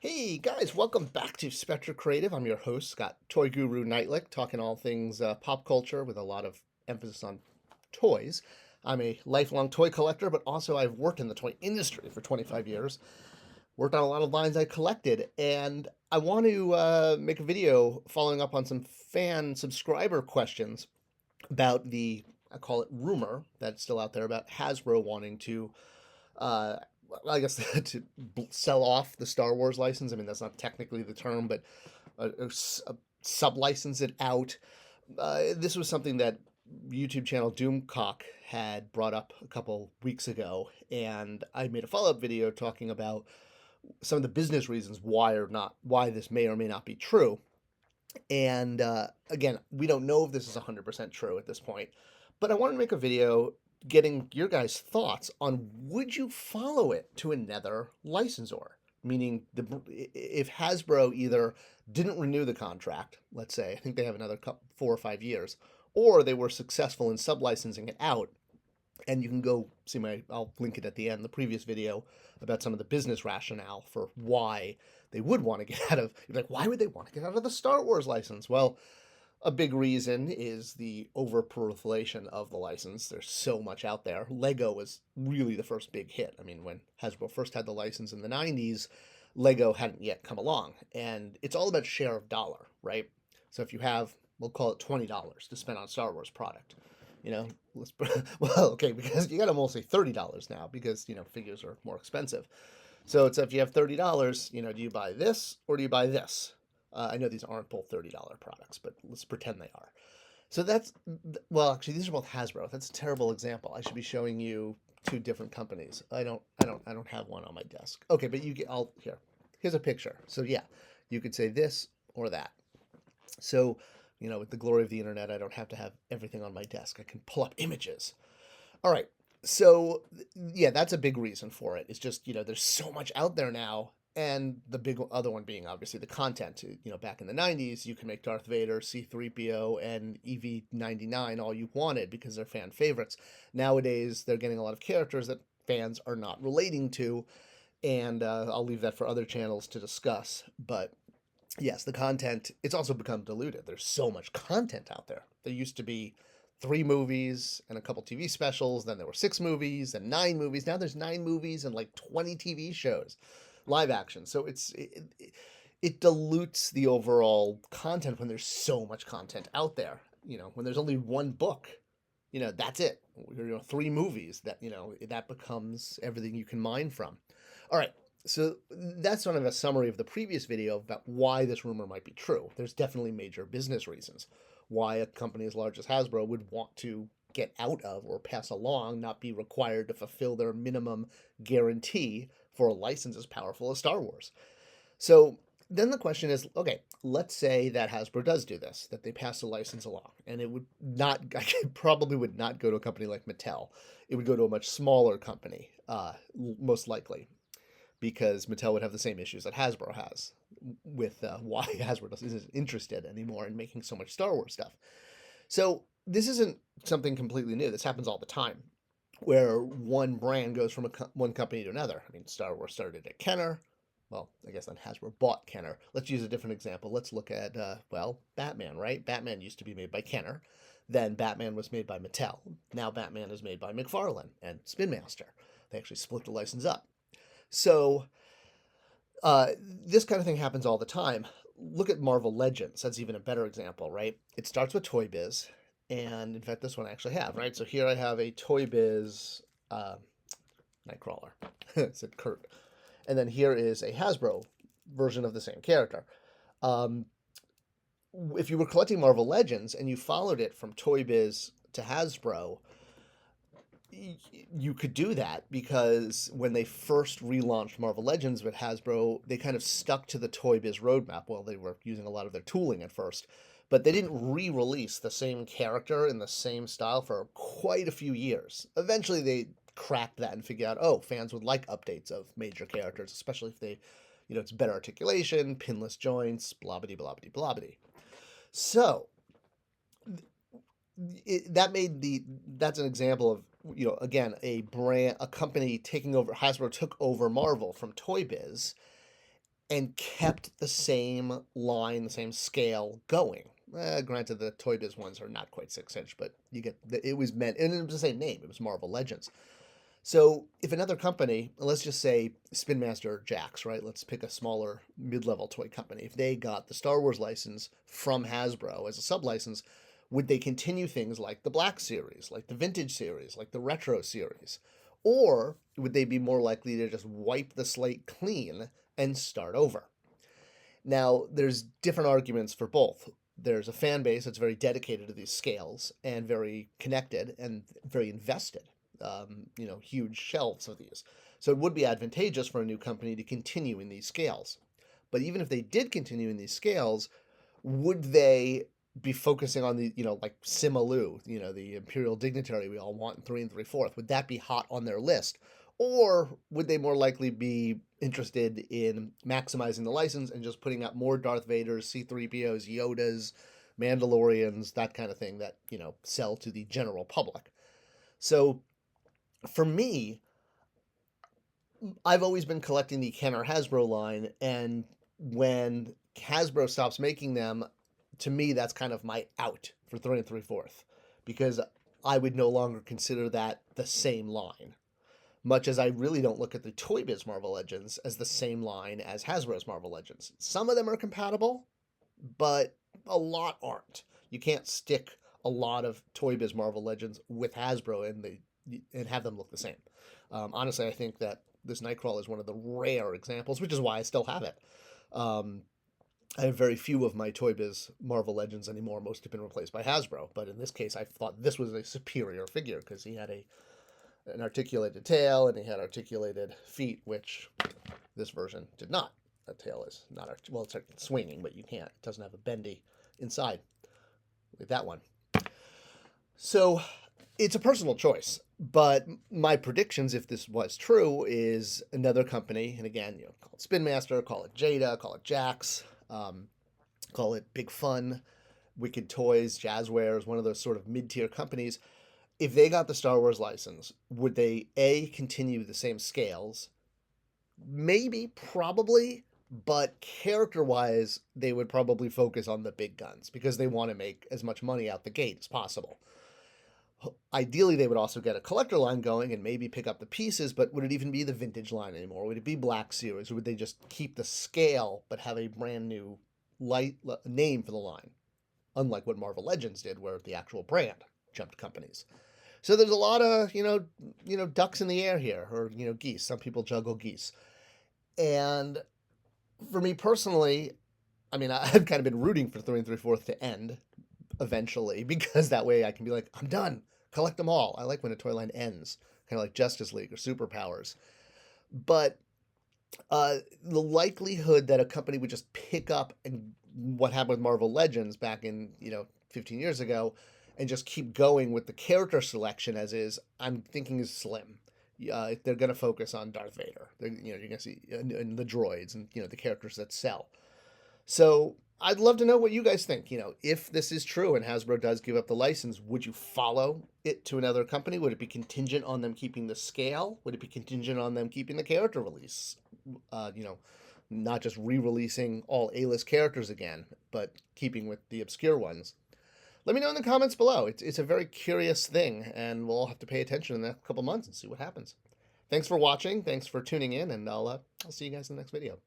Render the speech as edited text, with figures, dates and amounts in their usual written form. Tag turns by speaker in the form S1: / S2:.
S1: Hey guys, welcome back to Spectra Creative. I'm your host, Scott Toy Guru Nightlick, talking all things pop culture with a lot of emphasis on toys. I'm a lifelong toy collector, but also I've worked in the toy industry for 25 years, worked on a lot of lines I collected, and I want to make a video following up on some fan subscriber questions about I call it rumor that's still out there about Hasbro wanting to uh, I guess to sell off the Star Wars license. I mean, that's not technically the term, but sub-license it out. This was something that YouTube channel Doomcock had brought up a couple weeks ago, and I made a follow-up video talking about some of the business reasons why this may or may not be true. And again, we don't know if this is 100% true at this point, but I wanted to make a video getting your guys' thoughts on would you follow it to another licensor? Meaning, if Hasbro either didn't renew the contract, let's say, I think they have another 4 or 5 years, or they were successful in sublicensing it out, and you can go see I'll link it at the end, the previous video about some of the business rationale for why they would want to get out of, you're like, why would they want to get out of the Star Wars license? Well, a big reason is the overproliferation of the license. There's so much out there. Lego was really the first big hit. I mean, when Hasbro first had the license in the 90s, Lego hadn't yet come along. And it's all about share of dollar, right? So if you have, we'll call it $20 to spend on a Star Wars product, you know, let's, well, okay, because you got to mostly $30 now because, figures are more expensive. So it's if you have $30, do you buy this or do you buy this? I know these aren't both $30 products, but let's pretend they are. So well, actually, these are both Hasbro. That's a terrible example. I should be showing you two different companies. I don't have one on my desk. Okay, but here's a picture. So yeah, you could say this or that. So, with the glory of the internet, I don't have to have everything on my desk. I can pull up images. All right. So, yeah, that's a big reason for it. It's just, there's so much out there now. And the big other one being obviously the content. Back in the 90s, you could make Darth Vader, C3PO, and EV-99 all you wanted because they're fan favorites. Nowadays, they're getting a lot of characters that fans are not relating to. And I'll leave that for other channels to discuss. But yes, the content, it's also become diluted. There's so much content out there. There used to be 3 movies and a couple TV specials. Then there were 6 movies and 9 movies. Now there's 9 movies and like 20 TV shows, live action. So it dilutes the overall content when there's so much content out there. When there's only one book, that's it. 3 movies that becomes everything you can mine from. All right. So that's sort of a summary of the previous video about why this rumor might be true. There's definitely major business reasons why a company as large as Hasbro would want to get out of or pass along, not be required to fulfill their minimum guarantee for a license as powerful as Star Wars. So then the question is, okay, let's say that Hasbro does do this, that they pass a license along, and it would not, probably would not go to a company like Mattel. It would go to a much smaller company, most likely, because Mattel would have the same issues that Hasbro has with why Hasbro isn't interested anymore in making so much Star Wars stuff. So this isn't something completely new. This happens all the time, where one brand goes from one company to another. I mean, Star Wars started at Kenner. Well, I guess then Hasbro bought Kenner. Let's use a different example. Let's look at, Batman, right? Batman used to be made by Kenner. Then Batman was made by Mattel. Now Batman is made by McFarlane and Spin Master. They actually split the license up. So this kind of thing happens all the time. Look at Marvel Legends. That's even a better example, right? It starts with Toy Biz, and in fact, this one I actually have, right? So here I have a Toy Biz Nightcrawler, said Kurt, and then here is a Hasbro version of the same character. If you were collecting Marvel Legends and you followed it from Toy Biz to Hasbro, you could do that because when they first relaunched Marvel Legends with Hasbro, they kind of stuck to the Toy Biz roadmap. Well, they were using a lot of their tooling at first, but they didn't re-release the same character in the same style for quite a few years. Eventually, they cracked that and figured out, oh, fans would like updates of major characters, especially if they, it's better articulation, pinless joints, blah blah blah blah blah. So that's an example of, again, a company taking over. Hasbro took over Marvel from Toy Biz, and kept the same line, the same scale going. Granted, the Toy Biz ones are not quite 6 inch, but you get it was meant, and it was the same name. It was Marvel Legends. So if another company, let's just say Spin Master Jax, right? Let's pick a smaller mid-level toy company. If they got the Star Wars license from Hasbro as a sub-license, would they continue things like the Black series, like the Vintage series, like the Retro series? Or would they be more likely to just wipe the slate clean and start over? Now, there's different arguments for both. There's a fan base that's very dedicated to these scales and very connected and very invested. Huge shelves of these. So it would be advantageous for a new company to continue in these scales. But even if they did continue in these scales, would they be focusing on the, like Simalu, the imperial dignitary we all want in 3 3/4? Would that be hot on their list? Or would they more likely be interested in maximizing the license and just putting out more Darth Vaders, C-3POs, Yodas, Mandalorians, that kind of thing that, sell to the general public? So for me, I've always been collecting the Kenner Hasbro line, and when Hasbro stops making them, to me, that's kind of my out for 3 3/4, because I would no longer consider that the same line. Much as I really don't look at the Toy Biz Marvel Legends as the same line as Hasbro's Marvel Legends. Some of them are compatible, but a lot aren't. You can't stick a lot of Toy Biz Marvel Legends with Hasbro and have them look the same. Honestly, I think that this Nightcrawler is one of the rare examples, which is why I still have it. I have very few of my Toy Biz Marvel Legends anymore. Most have been replaced by Hasbro. But in this case, I thought this was a superior figure because he had an articulated tail and he had articulated feet, which this version did not. That tail is not, it's swinging, but it doesn't have a bendy inside like that one. So it's a personal choice, but my predictions, if this was true, is another company, and again, call it Spin Master, call it Jada, call it Jax, call it Big Fun, Wicked Toys, Jazzwares, one of those sort of mid-tier companies. If they got the Star Wars license, would they continue the same scales? Maybe, probably, but character-wise, they would probably focus on the big guns because they want to make as much money out the gate as possible. Ideally, they would also get a collector line going and maybe pick up the pieces, but would it even be the vintage line anymore? Would it be Black Series, or would they just keep the scale but have a brand new name for the line? Unlike what Marvel Legends did, where the actual brand jumped companies. So there's a lot of, ducks in the air here, or, geese. Some people juggle geese. And for me personally, I mean, I've kind of been rooting for 3 3/4 to end eventually, because that way I can be like, I'm done. Collect them all. I like when a toy line ends, kind of like Justice League or Superpowers. But the likelihood that a company would just pick up and what happened with Marvel Legends back in 15 years ago and just keep going with the character selection as is, I'm thinking is slim. They're going to focus on Darth Vader. You're going to see and the droids and the characters that sell. So I'd love to know what you guys think. If this is true and Hasbro does give up the license, would you follow it to another company? Would it be contingent on them keeping the scale? Would it be contingent on them keeping the character release? Not just re-releasing all A-list characters again, but keeping with the obscure ones. Let me know in the comments below. It's a very curious thing, and we'll all have to pay attention in the next couple months and see what happens. Thanks for watching. Thanks for tuning in, and I'll see you guys in the next video.